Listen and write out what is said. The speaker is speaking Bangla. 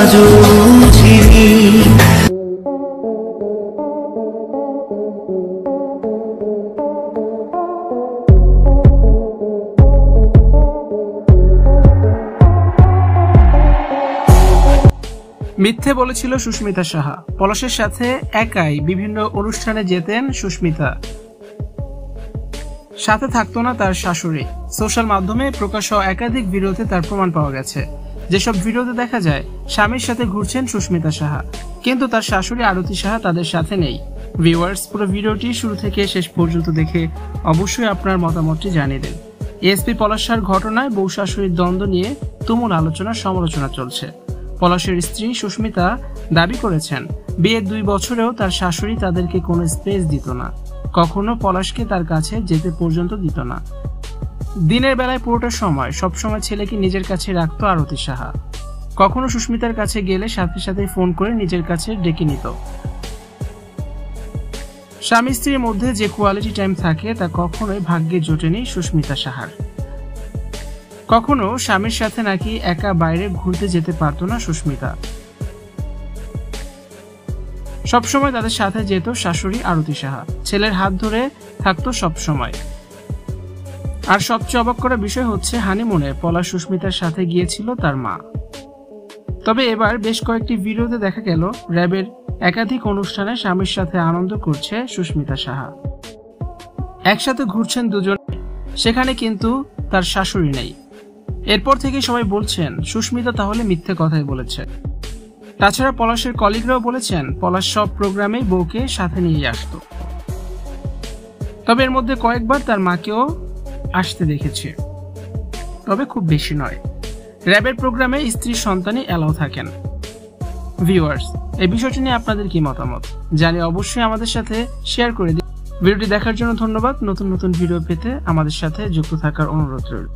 আজও ঝিরি। মিথ্যে বলেছিল সুস্মিতা সাহা। পলাশের সাথে একাই বিভিন্ন অনুষ্ঠানে যেতেন সুস্মিতা, সাথে থাকতো না তার শাশুড়ি। সোশ্যাল মাধ্যমে প্রকাশ হওয়া একাধিক ভিডিওতে তার প্রমাণ পাওয়া গেছে। যেসব ভিডিওতে দেখা যায় স্বামীর সাথে ঘুরছেন সুস্মিতা সাহা, কিন্তু তার শাশুড়ি আরতি সাহা তাদের সাথে নেই। ভিউয়ার্স, পুরো ভিডিওটি শুরু থেকে শেষ পর্যন্ত দেখে অবশ্যই আপনার মতামতটি জানিয়ে দিন। এসপি পলাশ সাহার ঘটনায় বউ শাশুড়ির দ্বন্দ্ব নিয়ে তুমুল আলোচনা সমালোচনা চলছে। পলাশের স্ত্রী সুস্মিতা দাবি করেছেন, বিয়ের 2 বছরেও তার শাশুড়ি তাদেরকে কোনো স্পেস দিত না, কখনো পলাশকে তার কাছে যেতে পর্যন্ত দিত না। দিনের বেলায় পুরোটা সময় সবসময় ছেলেকে নিজের কাছে রাখতো আরতি সাহা। কখনো সুস্মিতার কাছে গেলে সাথে সাথে ফোন করে নিজের কাছে ডেকে নিত। স্বামী স্ত্রীর মধ্যে যে কোয়ালিটি টাইম থাকে তা কখনোই ভাগ্যে জোটেনি সুস্মিতা সাহার। কখনো স্বামীর সাথে নাকি একা বাইরে ঘুরতে যেতে পারতো না সুস্মিতা। সবসময় তাদের সাথে যেত শাশুড়ি আরতি সাহা, ছেলের হাত ধরে থাকতো সবসময়। আর সবচেয়ে অবাক করা বিষয় হচ্ছে, হানিমুনে পলাশ সুস্মিতার সাথে গিয়েছিল তার মা। তবে এবার বেশ কয়েকটি ভিডিওতে দেখা গেল র্যাবের একাধিক অনুষ্ঠানে স্বামীর সাথে আনন্দ করছে সুস্মিতা সাহা। একসাথে ঘুরছেন দুজন, সেখানে কিন্তু তার শাশুড়ি নেই। এরপর থেকে সবাই বলছেন সুস্মিতা তাহলে মিথ্যে কথাই বলেছে। তাছাড়া পলাশের কলিগরাও বলেছেন পলাশ সব প্রোগ্রামেই বউকে সাথে নিয়ে আসতো। তবে এর মধ্যে কয়েকবার তার মাকেও আসতে দেখেছে, তবে খুব বেশি নয়। র্যাবের প্রোগ্রামে স্ত্রীর সন্তানই এলাও থাকেন। ভিউয়ার্স, এই বিষয়টি নিয়ে আপনাদের কি মতামত জানিয়ে অবশ্যই আমাদের সাথে শেয়ার করে দিন। ভিডিওটি দেখার জন্য ধন্যবাদ। নতুন নতুন ভিডিও পেতে আমাদের সাথে যুক্ত থাকার অনুরোধ রইল।